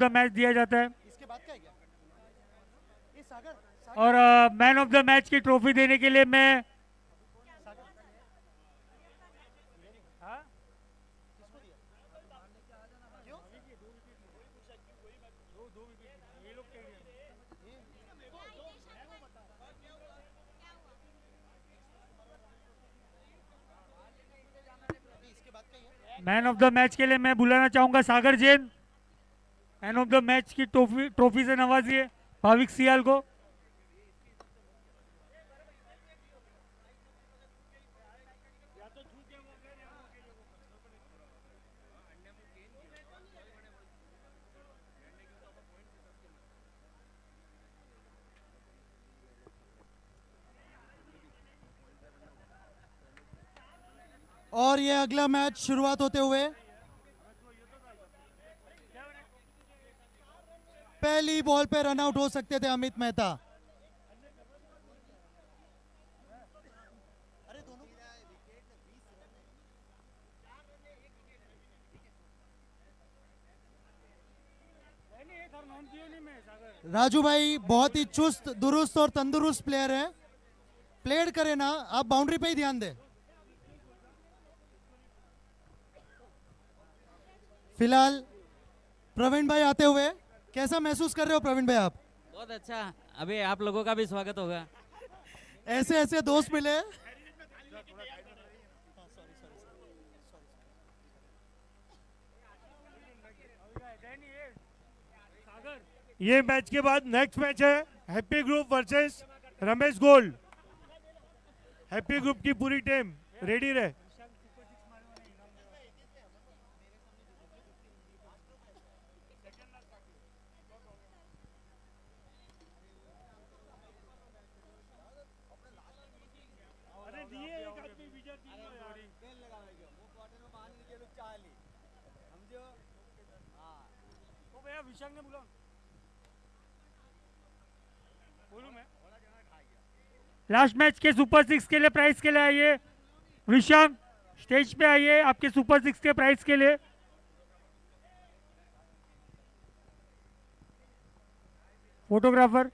The match दिया जाता है इसके बाद क्या है क्या ये सागर और मैन ऑफ द मैच की ट्रॉफी देने के लिए मैं हाँ? किसको दिया क्यों अभी इसके बाद क्या है मैन ऑफ द मैच के लिए मैं बुलाना चाहूंगा Sagar Jain. Man of the match की ट्रॉफी से नवाजिए भाविक सियाल को। और ये अगला मैच शुरुआत होते हुए पहली बॉल पे रन आउट हो सकते थे अमित मेहता। अरे दोनों राजू भाई बहुत ही चुस्त दुरुस्त और तंदुरुस्त प्लेयर है, प्लेड करे ना, आप बाउंड्री पे ही ध्यान दें। फिलहाल प्रवीण भाई आते हुए कैसा महसूस कर रहे हो प्रवीण भाई आप? बहुत अच्छा। अभी आप लोगों का भी स्वागत होगा। ऐसे ऐसे दोस्त मिले। ये मैच के बाद नेक्स्ट मैच है happy group versus Ramesh gold. Happy group की पूरी टीम रेडी रहे। लास्ट मैच के सुपर सिक्स के लिए प्राइस के लिए आइए। विशांग स्टेज पे आइए आपके सुपर सिक्स के प्राइस के लिए। फोटोग्राफर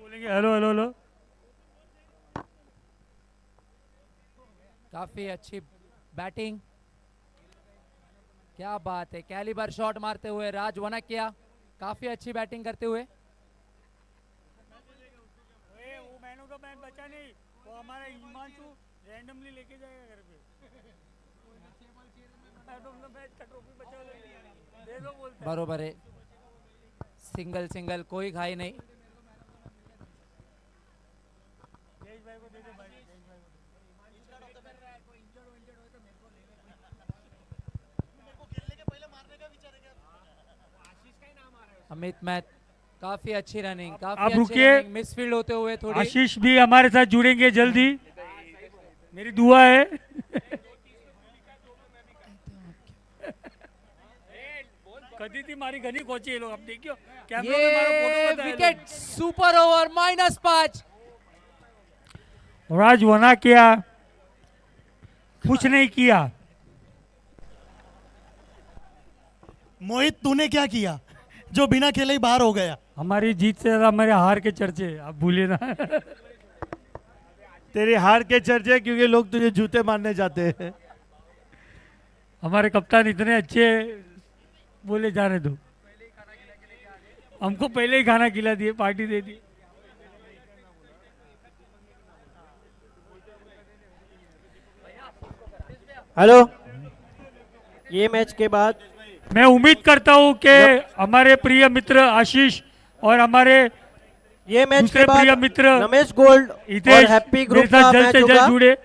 बोलेंगे हेलो हेलो हेलो। काफी अच्छी बैटिंग, क्या बात है। कैलिबर शॉट मारते हुए राज वनकिया काफी अच्छी बैटिंग करते हुए। वो मैन ऑफ द मैच बचा नहीं, वो हमारा हिमांशु रैंडमली लेके जाएगा घर पे। मैन ऑफ द मैच का ट्रॉफी बचा दे दो बोलते हैं। बरोबर है, सिंगल सिंगल कोई घाई नहीं। जयेश भाई को दे दे भाई, जयेश भाई को। अमित मैथ काफी अच्छी रनिंग, आप काफी अच्छी रुकिए। रनिंग, मिसफील्ड होते हुए थोड़ी। आशीष भी हमारे साथ जुड़ेंगे जल्दी, मेरी दुआ है। कदी थी मारी घनी कोची लोग, अब देखियो कैमरा में मारो, ये फोटो विकेट, सुपर ओवर, -5। राज वना किया, कुछ नहीं किया। मोहित तूने क्या किया जो बिना खेले ही बाहर हो गया? हमारी जीत से ज्यादा हमारे हार के चर्चे, आप भूलिए ना। तेरी हार के चर्चे क्योंकि लोग तुझे जूते मारने जाते हैं। हमारे कप्तान इतने अच्छे, बोले जाने दो। हमको पहले ही खाना खिला दिए, पार्टी दे दी। हेलो, ये मैच के बाद मैं उम्मीद करता हूं कि हमारे प्रिय मित्र आशीष और हमारे ये मैच दूसरे के बाद प्रिय मित्र रमेश गोल्ड और हितेश हैप्पी मेरे ग्रुप साथ का जल्द मैच से जल्द होगा। जुड़े।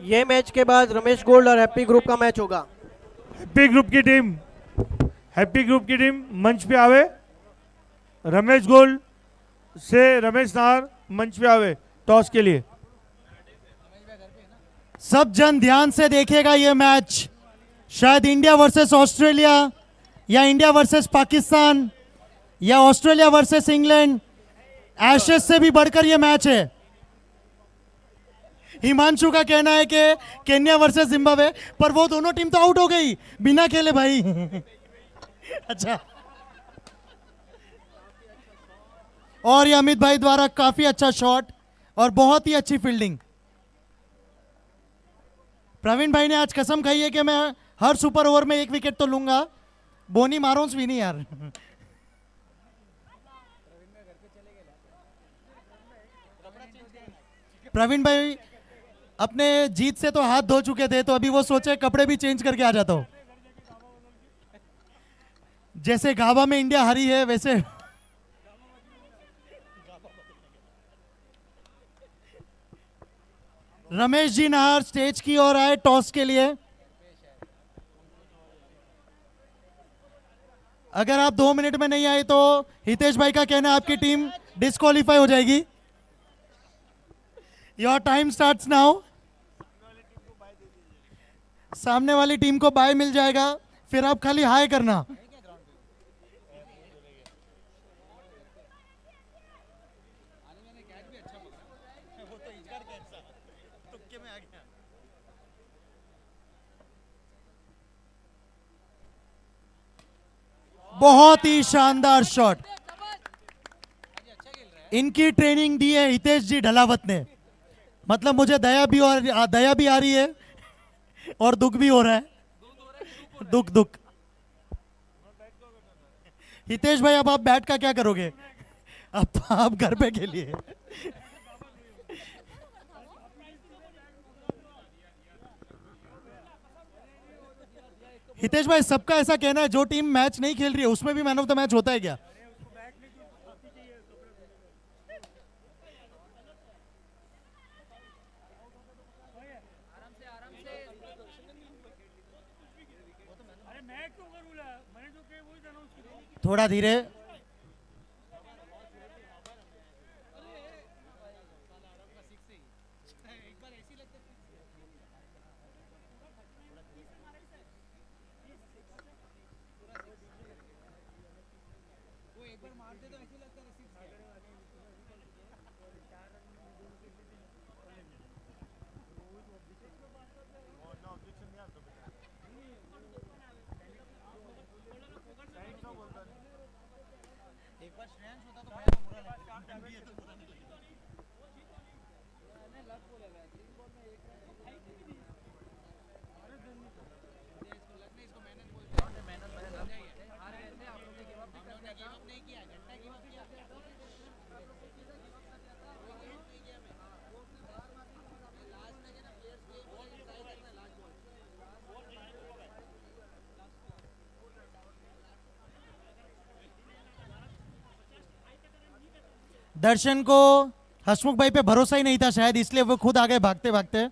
ये मैच के बाद रमेश गोल्ड और हैप्पी ग्रुप का मैच होगा। हैप्पी ग्रुप की टीम मंच पे आवे। रमेश गोल्ड से रमेश नाहर मंच पे आवे टॉस के लिए। सब जन ध्यान से देखिएगा ये मैच। शायद इंडिया वर्सेस ऑस्ट्रेलिया या इंडिया वर्सेस पाकिस्तान या ऑस्ट्रेलिया वर्सेस इंग्लैंड, एशेज से भी बढ़कर ये मैच है। हिमांशु का कहना है कि केन्या वर्सेस जिम्बाब्वे, पर वो दोनों टीम तो आउट हो गई बिना खेले भाई। अच्छा, और ये अमित भाई द्वारा काफी अच्छा शॉट और बहुत ही अच्छी फील्डिंग। प्रवीण भाई ने आज कसम खाई है कि मैं हर सुपर ओवर में 1 विकेट तो लूंगा। बोनी मारोंस भी नहीं यार। प्रवीण भाई अपने जीत से तो हाथ धो चुके थे, तो अभी वो सोचे कपड़े भी चेंज करके आ जाता हूं। जैसे गाबा में इंडिया हारी है वैसे रमेश जी नाहर स्टेज की ओर आए टॉस के लिए। अगर आप 2 मिनट में नहीं आए तो हितेश भाई का कहना है आपकी टीम डिस्क्वालीफाई हो जाएगी। Your time starts now. सामने वाली टीम को बाय मिल जाएगा, फिर आप खाली हाय करना। बहुत ही शानदार शॉट। इनकी ट्रेनिंग दी है हितेश जी ढलावत ने। मतलब मुझे दया भी आ रही है और दुख भी हो रहा है। दुख। हितेश भाई अब आप बैट का क्या करोगे? अब आप घर पे खेलिए। हितेश भाई सबका ऐसा कहना है जो टीम मैच नहीं खेल रही है उसमें भी मैन ऑफ द मैच होता है क्या? थोड़ा धीरे। दर्शन को हसमुख भाई पे भरोसा ही नहीं था शायद, इसलिए वो खुद आ गए भागते भागते।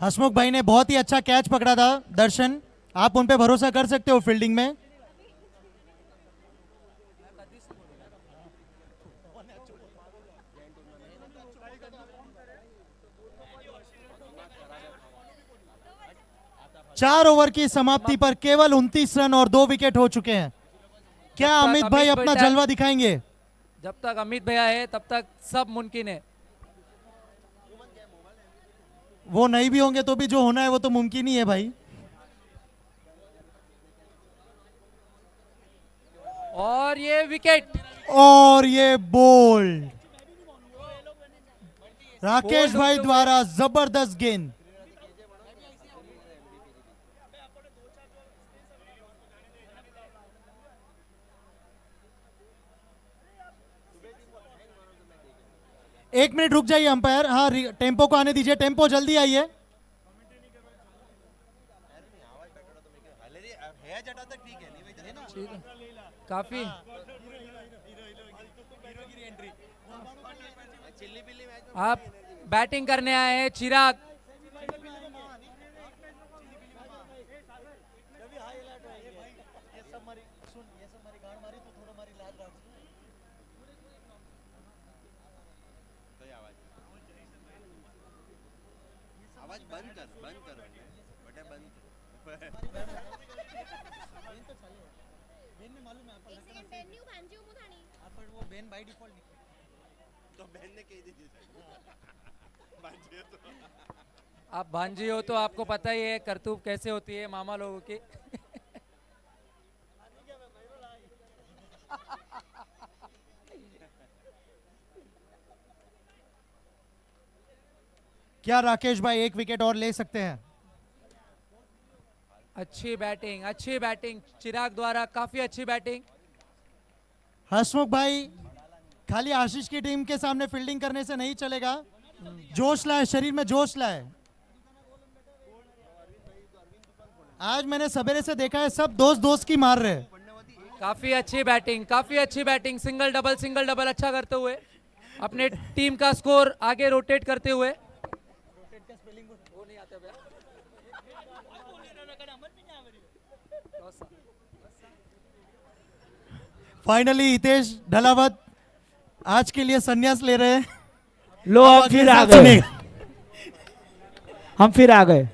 हसमुख भाई ने बहुत ही अच्छा कैच पकड़ा था। दर्शन, आप उन पे भरोसा कर सकते हो फील्डिंग में। चार ओवर की समाप्ति पर केवल 29 रन और 2 विकेट हो चुके हैं। क्या जब तक अमित भाई अमित अपना बेटा- जलवा दिखाएंगे? जब तक अमित भैया है तब तक सब मुमकिन है। वो नहीं भी होंगे तो भी जो होना है वो तो मुमकिन ही है भाई। और ये विकेट। और ये बोल्ड राकेश बोल्ड भाई होते हुए- द्वारा जबरदस्त गेंद। एक मिनट रुक जाइए अंपायर, हाँ टेम्पो को आने दीजिए, टेम्पो जल्दी आइए। काफी आप बैटिंग करने आए हैं चिराग। आप भांजी हो तो आपको पता ही है करतूत कैसे होती है मामा लोगों की। क्या राकेश भाई एक विकेट और ले सकते हैं? अच्छी बैटिंग चिराग द्वारा, काफी अच्छी बैटिंग। हसमुख भाई खाली आशीष की टीम के सामने फील्डिंग करने से नहीं चलेगा, जोश लाए, शरीर में जोश लाए। आज मैंने सवेरे से देखा है सब दोस्त दोस्त की मार रहे हैं। काफी अच्छी बैटिंग, सिंगल डबल अच्छा करते हुए अपने टीम का स्कोर आगे रोटेट करते हुए। फाइनली हितेश ढलावत आज के लिए संन्यास ले रहे हैं। लो हम फिर आ गए,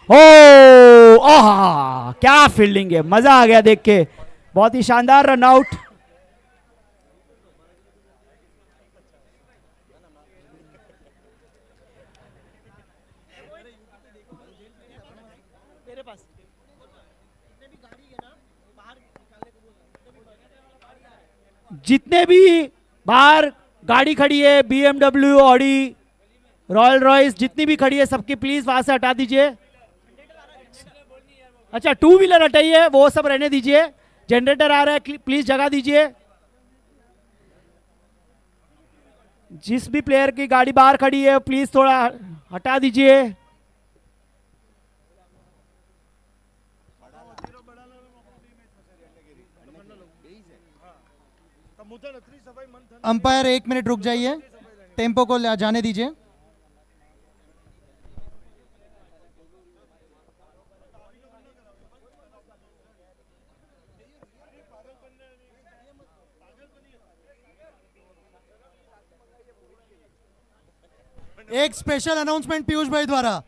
ओ आहा क्या फील्डिंग है, मजा आ गया देख के, बहुत ही शानदार रन आउट। जितने भी बाहर गाड़ी खड़ी है, BMW, ऑडी, रॉयल रॉयस जितनी भी खड़ी है सबकी प्लीज वहां से हटा दीजिए। अच्छा 2 व्हीलर हटाइए, वो सब रहने दीजिए। जनरेटर आ रहा है, प्लीज जगह दीजिए। जिस भी प्लेयर की गाड़ी बाहर खड़ी है प्लीज थोड़ा हटा दीजिए। अंपायर 1 मिनट रुक जाइए, टेम्पो को जाने दीजिए। एक स्पेशल अनाउंसमेंट पीयूष भाई द्वारा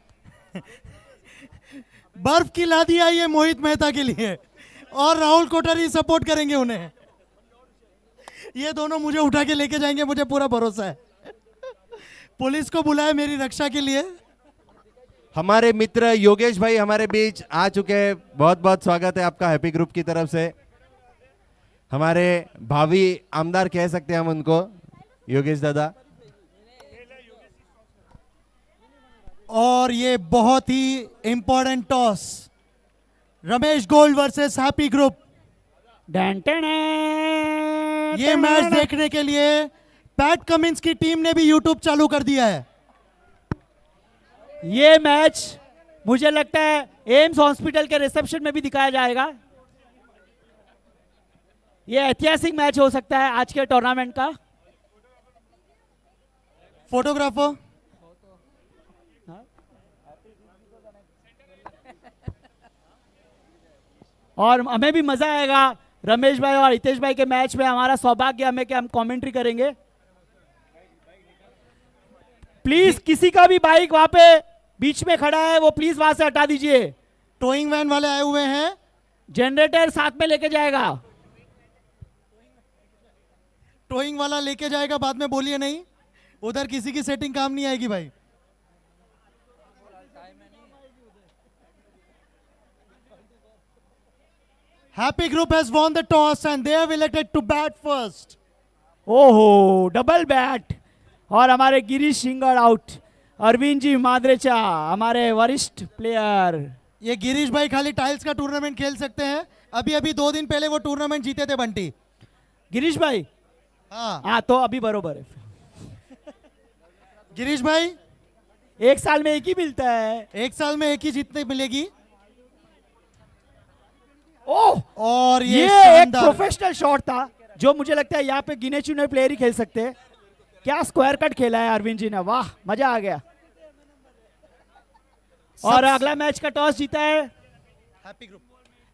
बर्फ की लादी आई है मोहित मेहता के लिए और राहुल कोठारी सपोर्ट करेंगे उन्हें। ये दोनों मुझे उठा के लेके जाएंगे, मुझे पूरा भरोसा है। पुलिस को बुलाया मेरी रक्षा के लिए। हमारे मित्र योगेश भाई हमारे बीच आ चुके हैं, बहुत बहुत स्वागत है आपका हैप्पी ग्रुप की तरफ से। हमारे भावी आमदार कह सकते हैं हम उनको, योगेश दादा। और ये बहुत ही important toss, Ramesh gold versus happy group. ये मैच देखने के लिए पैट कमिंस की टीम ने भी यूट्यूब चालू कर दिया है। ये मैच मुझे लगता है एम्स हॉस्पिटल के रिसेप्शन में भी दिखाया जाएगा। ये ऐतिहासिक मैच हो सकता है आज के टूर्नामेंट का। फोटोग्राफर और हमें भी मजा आएगा रमेश भाई और हितेश भाई के मैच में। हमारा सौभाग्य हमें कि हम कमेंट्री करेंगे। प्लीज किसी का भी बाइक वहां पे बीच में खड़ा है वो प्लीज वहां से हटा दीजिए। टोइंग वैन वाले आए हुए हैं, जनरेटर साथ में लेके जाएगा। टोइंग वाला लेके जाएगा, बाद में बोलिए नहीं, उधर किसी की सेटिंग काम नहीं आएगी भाई। Happy Group has won the toss and they have elected to bat first. ओहो डबल बैट और हमारे गिरीश सिंगड़ आउट। अरविंद जी माद्रेचा हमारे वरिष्ठ प्लेयर। ये गिरीश भाई खाली टाइल्स का टूर्नामेंट खेल सकते हैं। अभी 2 दिन पहले वो टूर्नामेंट जीते थे बंटी। गिरीश भाई, हाँ हाँ तो अभी बरोबर है। गिरीश भाई, एक साल में एक ही मिलता है। एक साल में एक ही जीतने मिलेगी। ओह, और ये एक शानदार। प्रोफेशनल शॉट था जो मुझे लगता है यहाँ पे गिने चुने प्लेयर ही खेल सकते हैं। क्या स्क्वायर कट खेला है अरविंद जी ने, वाह मजा आ गया। और अगला मैच का टॉस जीता है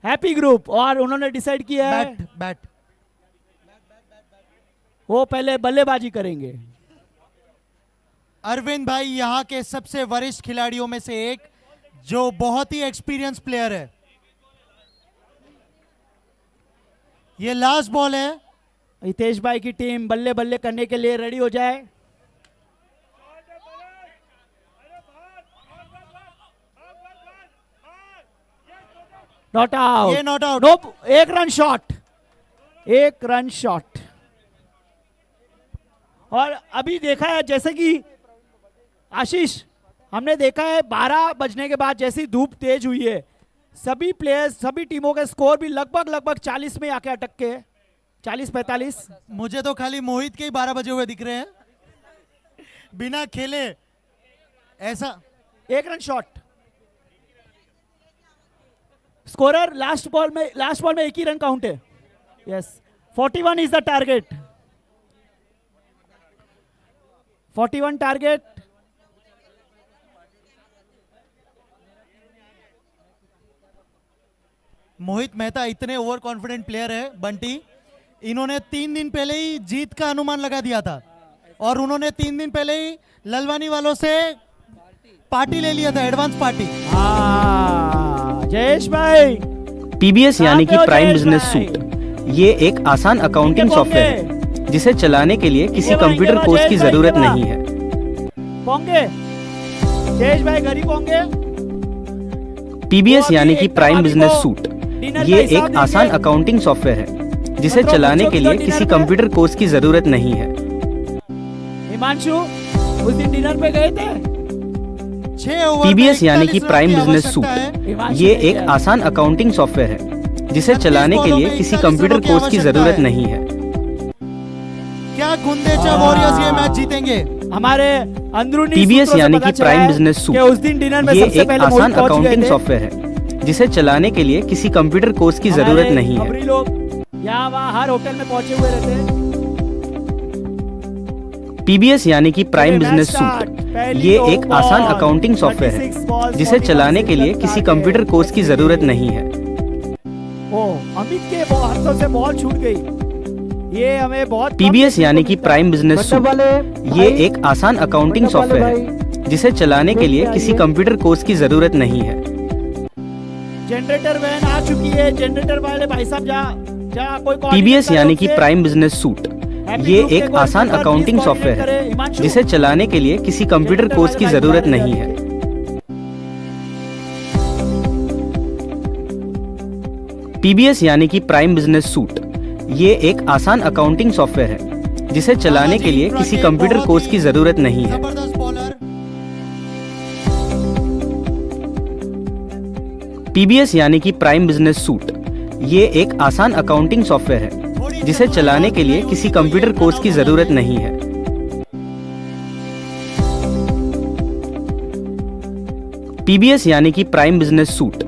हैप्पी ग्रुप और उन्होंने डिसाइड किया है बैट वो पहले बल्लेबाजी करेंगे। अरविंद भाई यहाँ के सबसे वरिष्ठ खिलाड़ियों में से एक, जो बहुत ही एक्सपीरियंस प्लेयर है। ये लास्ट बॉल है। हितेश भाई की टीम बल्ले बल्ले करने के लिए रेडी हो जाए। नॉट आउट, ये नॉट आउट। नो, एक रन शॉट, एक रन शॉट। और अभी देखा है जैसे कि आशीष, हमने देखा है 12 बजने के बाद जैसी धूप तेज हुई है, सभी प्लेयर्स सभी टीमों के स्कोर भी लगभग 40 में आके अटक के 40-45। मुझे तो खाली मोहित के ही 12 बजे हुए दिख रहे हैं बिना खेले ऐसा। एक run shot. Scorer last ball में एक ही रन काउंट है। Yes, 41 is the target, 41 target. Mohit Mehta इतने ओवर कॉन्फिडेंट प्लेयर है बंटी, इन्होंने 3 दिन पहले ही जीत का अनुमान लगा दिया था और उन्होंने 3 दिन पहले ही ललवानी वालों से पार्टी ले लिया था, एडवांस पार्टी। जयेश भाई, पीबीएस यानी कि कहाँ पे हो प्राइम जयेश बिजनेस भाई? सूट, ये एक आसान अकाउंटिंग पोंगे, सॉफ्टवेयर है जिसे चलाने के लिए किसी इनके वहाँ, कंप्यूटर इनके कोर्स वहाँ की जयेश भाई, जरूरत इनके नहीं है। पोंगे, जयेश भाई गरीब होंगे। पीबीएस वो यानी अभी कि एक प्राइम आदमी बिजनेस को सूट, डिनर का ये हिसाब एक आसान देंगे। अकाउंटिंग सॉफ्टवेयर है जिसे मतलब चलाने बच्चों के की तो लिए डिनर किसी पे- कंप्यूटर कोर्स की जरूरत नहीं है। हिमांशु, उस दिन डिनर पे गए थे? 6 ओवर पीबीएस में यानी कि 41 प्राइम रन की बिजनेस आवश्यकता सूट, है। हिमांशु ये ने एक किया। आसान अकाउंटिंग सॉफ्टवेयर है जिसे 36 चलाने के बॉलों लिए में किसी 41 कंप्यूटर रनों की कोर्स की आवश्यकता जरूरत है। नहीं है। क्या गुंदेचा वॉरियर्स ये मैच जीतेंगे? हमारे अंदरूनी पीबीएस सूत्रों से यानी पता कि चला प्राइम है बिजनेस सूट, कि उस दिन डिनर में ये सबसे एक पहले आसान मोहित पहुंच गए अकाउंटिंग थे। सॉफ्टवेयर है जिसे चलाने के लिए किसी कंप्यूटर कोर्स की हमारे जरूरत नहीं है। खबरी लोग यहाँ वहाँ हर होटल में पहुंचे हुए रहते हैं। पीबीएस यानी कि प्राइम चलिए, बिजनेस मैच स्टार्ट। सूट, पहली ये दो एक आसान बॉल, अकाउंटिंग सॉफ्टवेयर 36 है बॉल्स, जिसे 41 चलाने के लिए रन किसी target। कंप्यूटर कोर्स की जरूरत नहीं है। ओ, अमित के हाथों से बॉल छूट गई। ये हमें बहुत कम पीबीएस देखने यानी को कि मिलता है। प्राइम बिजनेस सूट, ये एक आसान अकाउंटिंग सॉफ्टवेयर है जिसे चलाने के लिए किसी कंप्यूटर कोर्स की जरूरत नहीं है। जनरेटर वैन आ चुकी है। जनरेटर वाले भाई साहब जा कोई पीबीएस यानी कि प्राइम बिजनेस सूट, ये एक आसान अकाउंटिंग सॉफ्टवेयर है जिसे चलाने के लिए किसी कंप्यूटर कोर्स की जरूरत नहीं है। पीबीएस यानी कि प्राइम बिजनेस सूट, ये एक आसान अकाउंटिंग सॉफ्टवेयर है जिसे चलाने के लिए किसी कंप्यूटर कोर्स की जरूरत नहीं है। जबरदस्त बॉलर। पीबीएस यानी कि प्राइम बिजनेस सूट, ये एक आसान अकाउंटिंग सॉफ्टवेयर है जिसे चलाने के लिए किसी कंप्यूटर कोर्स की जरूरत नहीं है। पीबीएस यानी कि प्राइम बिजनेस सूट,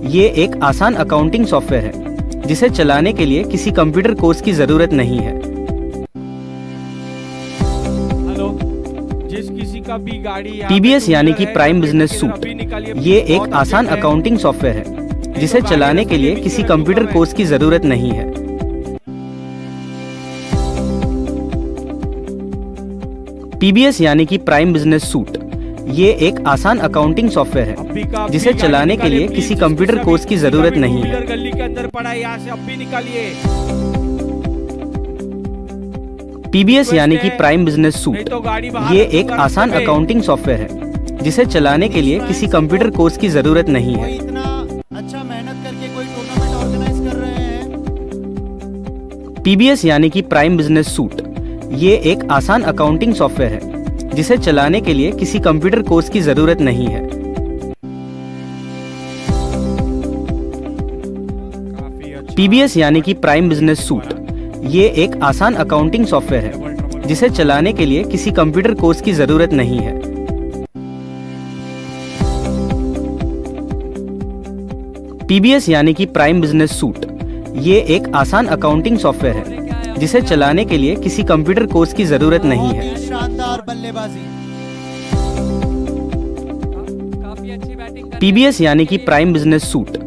ये एक आसान अकाउंटिंग सॉफ्टवेयर है जिसे चलाने के लिए किसी कंप्यूटर कोर्स की जरूरत नहीं है। हेलो, जिस किसी का भी गाड़ी यहाँ पीबीएस पे यानी टू कि व्हीलर प्राइम है, बिजनेस तो सूट, अभी निकालिए, ये बहुत एक आसान urgent है। अकाउंटिंग सॉफ्टवेयर है जिसे चलाने के लिए किसी कंप्यूटर कोर्स की जरूरत नहीं है। पीबीएस यानी कि प्राइम बिजनेस सूट, ये एक आसान अकाउंटिंग सॉफ्टवेयर अभी है का अभी जिसे गाड़ी चलाने के निकालिए, लिए please, किसी जिस कंप्यूटर किसी कोर्स की किसी का जरूरत भी नहीं टू है। व्हीलर गली के अंदर पड़ा है, यहाँ से अभी निकालिए। पीबीएस यानी कि प्राइम बिजनेस नहीं सूट, तो गाड़ी बाहर ये रखूंगा एक रास्ते आसान पे। अकाउंटिंग सॉफ्टवेयर है जिसे चलाने के लिए किसी कंप्यूटर कोर्स की जरूरत नहीं कोई है। इतना अच्छा मेहनत करके कोई टूर्नामेंट ऑर्गेनाइज कर रहे हैं। पीबीएस यानी कि प्राइम बिजनेस सूट, ये एक आसान अकाउंटिंग सॉफ्टवेयर है जिसे चलाने के लिए किसी कंप्यूटर कोर्स की जरूरत नहीं है। काफी अच्छा। पीबीएस यानी कि प्राइम बिजनेस सूट, ये एक आसान अकाउंटिंग सॉफ्टवेयर है जिसे चलाने के लिए किसी कंप्यूटर कोर्स की जरूरत नहीं है। पीबीएस यानी कि प्राइम बिजनेस सूट ये एक आसान अकाउंटिंग सॉफ्टवेयर है जिसे चलाने के लिए किसी कंप्यूटर कोर्स की जरूरत नहीं है। शानदार बल्लेबाजी। काफी अच्छी बैटिंग कर पीबीएस यानी कि प्राइम बिजनेस सूट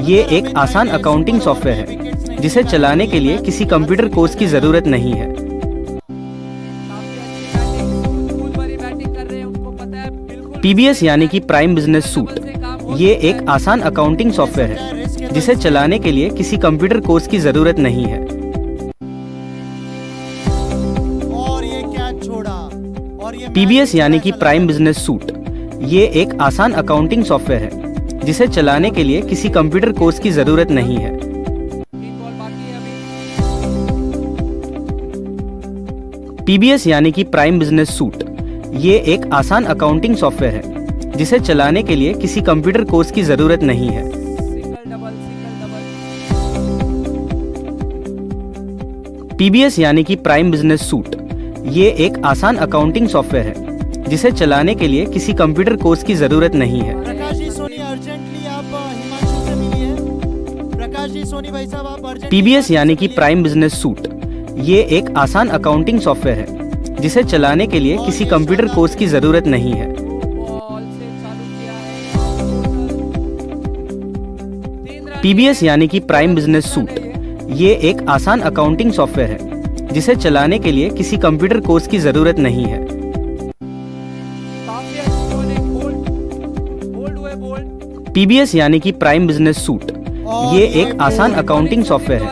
ये एक आसान अकाउंटिंग सॉफ्टवेयर है जिसे चलाने के लिए किसी कंप्यूटर कोर्स की जरूरत नहीं है। बैटिंग कर रहे हैं, उनको पता है बिल्कुल पीबीएस यानी कि प्राइम बिजनेस सूट ये एक आसान अकाउंटिंग सॉफ्टवेयर है जिसे चलाने के लिए किसी कंप्यूटर कोर्स की जरूरत नहीं है। और ये कैच छोड़ा और ये पीबीएस यानी कि प्राइम बिजनेस सूट ये एक आसान अकाउंटिंग सॉफ्टवेयर है जिसे चलाने के लिए किसी कंप्यूटर कोर्स की जरूरत नहीं है। 3 बॉल बाकी है अभी। पीबीएस यानी कि प्राइम बिजनेस सूट ये एक आसान अकाउंटिंग सॉफ्टवेयर है जिसे चलाने के लिए किसी कंप्यूटर कोर्स की जरूरत नहीं है। Single double. पीबीएस यानी कि प्राइम बिजनेस सूट ये एक आसान अकाउंटिंग सॉफ्टवेयर है जिसे चलाने के लिए किसी कंप्यूटर कोर्स की जरूरत नहीं है। प्रकाश जी सोनी अर्जेंटली आप हिमांशु से मिलिए। प्रकाश जी सोनी भाई साहब आप अर्जेंटली पीबीएस यानी कि प्राइम बिजनेस सूट ये एक आसान अकाउंटिंग सॉफ्टवेयर है जिसे चलाने के लिए किसी कंप्यूटर कोर्स की जरूरत नहीं है। बॉल से चालू किया है। 3 रन पीबीएस यानी कि प्राइम बिजनेस सूट ये एक आसान अकाउंटिंग सॉफ्टवेयर है जिसे चलाने के लिए किसी कंप्यूटर कोर्स की जरूरत नहीं है। काफी अच्छी बॉलिंग। बोल्ड हुए बोल्ड। पीबीएस यानी कि प्राइम बिजनेस सूट ये एक आसान अकाउंटिंग सॉफ्टवेयर है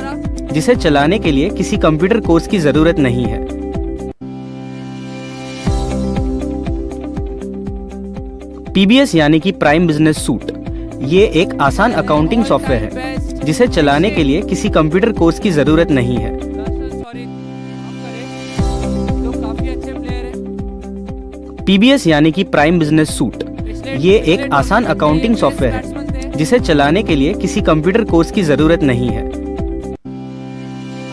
जिसे चलाने के लिए किसी कंप्यूटर कोर्स की जरूरत नहीं है। पीबीएस यानी कि प्राइम बिजनेस सूट ये एक आसान अकाउंटिंग सॉफ्टवेयर है जिसे चलाने के लिए किसी कंप्यूटर कोर्स की जरूरत नहीं है। सॉरी हम करें तो काफी अच्छे प्लेयर हैं। पीबीएस यानी कि प्राइम बिजनेस सूट ये एक आसान अकाउंटिंग सॉफ्टवेयर है जिसे चलाने के लिए किसी कंप्यूटर कोर्स की जरूरत नहीं है।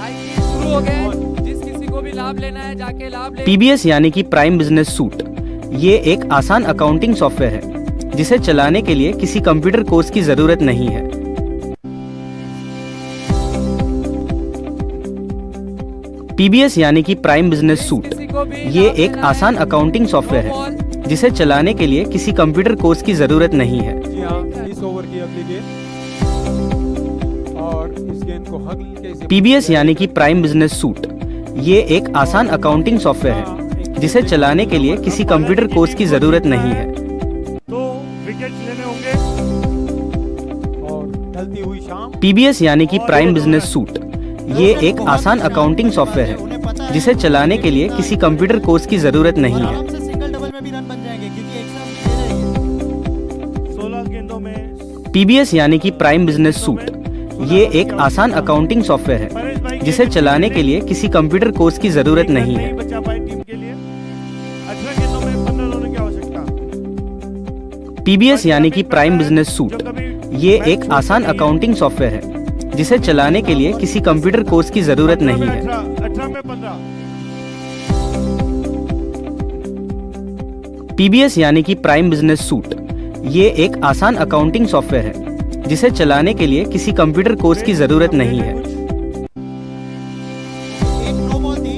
आईपीएल शुरू हो गए, जिस किसी को भी लाभ लेना है जाके लाभ ले। पीबीएस यानी कि प्राइम बिजनेस सूट ये एक आसान अकाउंटिंग सॉफ्टवेयर है जिसे चलाने के लिए किसी कंप्यूटर कोर्स की जरूरत नहीं है। पीबीएस यानी कि प्राइम बिजनेस सूट किसी को भी ये लाभ एक लेना आसान अकाउंटिंग सॉफ्टवेयर है जिसे चलाने के लिए किसी कंप्यूटर कोर्स की जरूरत नहीं है। जी हाँ, इस ओवर की अगली गेंद और इस गेंद को हक कैसे पीबीएस यानी कि प्राइम बिजनेस सूट ये एक आसान अकाउंटिंग सॉफ्टवेयर है जिसे चलाने के लिए किसी कंप्यूटर कोर्स की जरूरत नहीं है। तो विकेट लेने होंगे। और ढलती हुई शाम पीबीएस यानी कि प्राइम बिजनेस सूट ये एक आसान अकाउंटिंग सॉफ्टवेयर है जिसे चलाने के लिए किसी कंप्यूटर कोर्स की जरूरत नहीं है। आराम से सिंगल डबल में भी रन बन जाएंगे क्योंकि एक साथ भी दे रही है। 16 गेंदों में पीबीएस यानी कि प्राइम बिजनेस सूट ये एक आसान अकाउंटिंग सॉफ्टवेयर है जिसे चलाने के लिए किसी कंप्यूटर कोर्स की जरूरत नहीं है। बचा पाई टीम के लिए। 18 गेंदों में 15 रनों की आवश्यकता। पीबीएस यानी कि प्राइम बिजनेस सूट ये एक आसान अकाउंटिंग सॉफ्टवेयर है जिसे चलाने के लिए किसी कंप्यूटर कोर्स की जरूरत नहीं है। 18 में 15। पीबीएस यानी कि प्राइम बिजनेस सूट ये एक आसान अकाउंटिंग सॉफ्टवेयर है जिसे चलाने के लिए किसी कंप्यूटर कोर्स की जरूरत नहीं है। एक नो बॉल थी।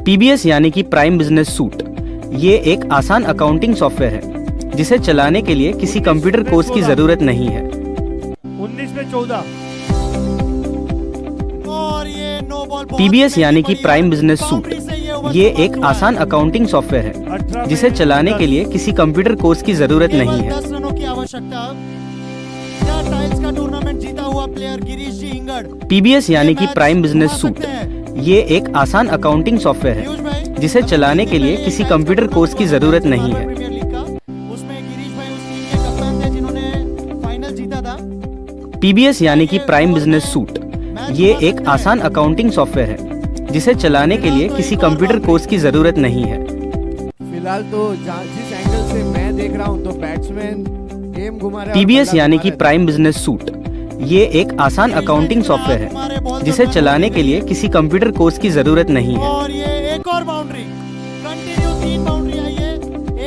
पीबीएस यानी कि प्राइम बिजनेस सूट ये एक आसान अकाउंटिंग सॉफ्टवेयर है जिसे चलाने के लिए किसी कंप्यूटर कोर्स की जरूरत नहीं है। 19 में 14। और ये नो बॉल पीबीएस यानी कि प्राइम बिजनेस सूट ये एक आसान अकाउंटिंग सॉफ्टवेयर है जिसे चलाने के लिए किसी कंप्यूटर कोर्स की जरूरत नहीं है। 10 रनों की आवश्यकता। क्या टाइल्स का टूर्नामेंट जीता हुआ प्लेयर गिरीश जी इंगड़। पीबीएस यानी कि प्राइम बिजनेस सूट ये एक आसान अकाउंटिंग सॉफ्टवेयर पीयूष है भाई जिसे चलाने के लिए किसी कंप्यूटर कोर्स की जरूरत नहीं है। प्रीमियर लीग का उसमें गिरीश भाई उस टीम के कप्तान थे जिन्होंने फाइनल जीता था। पीबीएस यानी कि प्राइम बिजनेस सूट ये एक आसान अकाउंटिंग सॉफ्टवेयर है जिसे चलाने के लिए किसी कंप्यूटर कोर्स की जरूरत नहीं है। फिलहाल तो जिस एंगल से मैं देख रहा हूं तो बैट्समैन गेम घुमा रहा है। पीबीएस यानी कि प्राइम बिजनेस सूट ये एक आसान अकाउंटिंग सॉफ्टवेयर है जिसे चलाने के लिए किसी कंप्यूटर कोर्स की जरूरत नहीं है। और ये एक और बाउंड्री, कंटिन्यू 3 बाउंड्री आई है।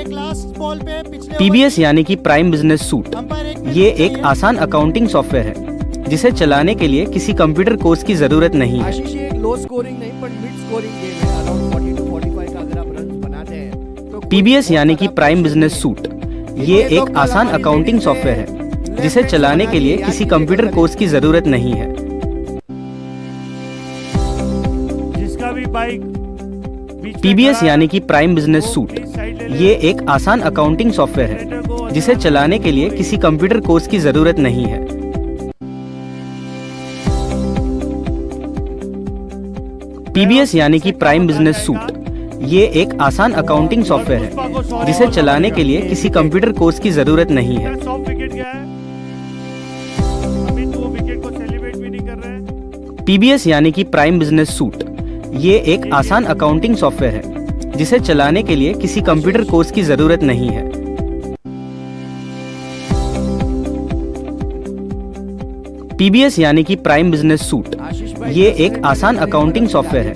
एक लास्ट बॉल पे पिछले पीबीएस यानी कि प्राइम बिजनेस सूट, ये एक आसान अकाउंटिंग सॉफ्टवेयर है जिसे चलाने के लिए किसी कंप्यूटर कोर्स की जरूरत नहीं है। आशीष ये लो स्कोरिंग नहीं पर मिड स्कोरिंग गेम है। अराउंड 40 to 45 का अगर आप रन बनाते हैं तो पीबीएस यानी कि प्राइम बिजनेस सूट, ये एक आसान अकाउंटिंग सॉफ्टवेयर है जिसे चलाने के लिए किसी कंप्यूटर कोर्स की जरूरत नहीं है। जिसका भी बाइक पीबीएस यानी कि प्राइम बिजनेस सूट, ये एक आसान अकाउंटिंग सॉफ्टवेयर है जिसे चलाने के लिए किसी कंप्यूटर कोर्स की जरूरत नहीं है। पीबीएस यानी कि प्राइम बिजनेस सूट, ये एक आसान अकाउंटिंग सॉफ्टवेयर है जिसे चलाने के लिए किसी कंप्यूटर कोर्स की जरूरत नहीं है। सॉफ्ट विकेट गया है, अमित वो विकेट को सेलिब्रेट भी नहीं कर रहे हैं। पीबीएस यानी कि प्राइम बिजनेस सूट, ये एक आसान अकाउंटिंग सॉफ्टवेयर है जिसे चलाने के लिए किसी कंप्यूटर कोर्स की जरूरत नहीं है। पीबीएस यानी कि प्राइम बिजनेस सूट, ये एक आसान अकाउंटिंग सॉफ्टवेयर है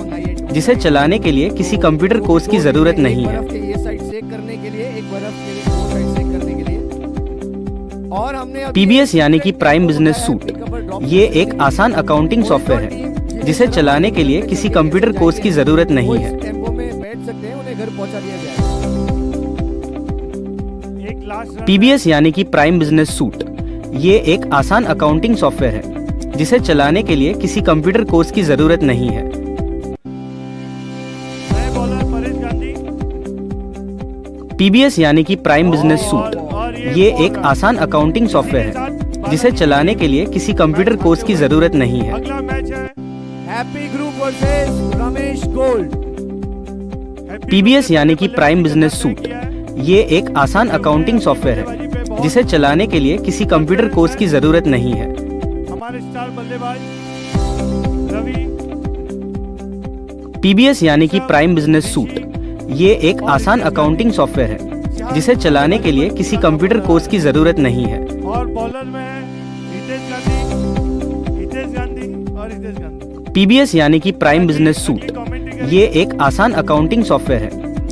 जिसे चलाने के लिए किसी कंप्यूटर कोर्स की जरूरत नहीं है। ये साइड सेक करने के लिए, एक बर्फ के लिए वो साइड सेक करने के लिए। और हमने पीबीएस यानी कि प्राइम बिजनेस सूट, ये एक आसान अकाउंटिंग सॉफ्टवेयर है जिसे चलाने के लिए किसी कंप्यूटर कोर्स की जरूरत नहीं है। टेम्पो में बैठ सकते हैं, उन्हें घर पहुंचा दिया जाए। एक लास्ट पीबीएस यानी कि प्राइम बिजनेस सूट, ये एक आसान अकाउंटिंग सॉफ्टवेयर है जिसे चलाने के लिए किसी कंप्यूटर कोर्स की जरूरत नहीं है। बॉलर परेश गांधी, पीबीएस यानी कि प्राइम बिजनेस सूट, ये एक आसान अकाउंटिंग सॉफ्टवेयर है जिसे चलाने के लिए किसी कंप्यूटर कोर्स की जरूरत नहीं है। अगला मैच है happy group versus Ramesh gold. PBS यानी कि प्राइम बिजनेस सूट, ये एक आसान अकाउंटिंग सॉफ्टवेयर है जिसे चलाने के लिए किसी कंप्यूटर कोर्स की जरूरत नहीं है। हमारे स्टार बल्लेबाज रवि, पीबीएस यानी कि प्राइम बिजनेस सूट, ये एक आसान अकाउंटिंग सॉफ्टवेयर है जिसे चलाने के लिए किसी कंप्यूटर कोर्स की जरूरत नहीं है। और बॉलर में है हितेश गांधी और हितेश गांधी। पीबीएस यानी कि प्राइम बिजनेस सूट, ये एक आसान अकाउंटिंग सॉफ्टवेयर है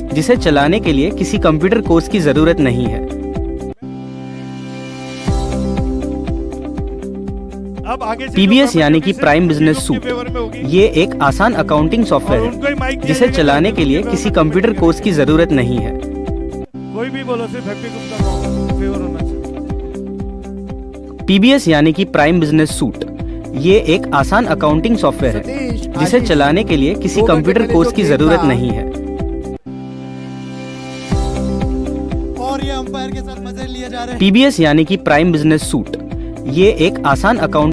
जिसे चलाने के लिए किसी कंप्यूटर कोर्स की जरूरत नहीं है। अब आगे से पीबीएस यानी कि प्राइम बिजनेस सूट, ये एक आसान अकाउंटिंग सॉफ्टवेयर है जिसे चलाने के लिए किसी कंप्यूटर कोर्स की जरूरत नहीं है। कोई भी बोलो, सिर्फ हैप्पी ग्रुप का फेवर होना चाहिए। पीबीएस यानी कि प्राइम बिजनेस सूट, ये एक आसान अकाउंटिंग सॉफ्टवेयर है जिसे चलाने के लिए किसी कंप्यूटर कोर्स की जरूरत नहीं है। और ये अंपायर के साथ मजे लिए जा रहे हैं। पीबीएस यानी कि प्राइम बिजनेस सूट, ये एक आसान अकाउंट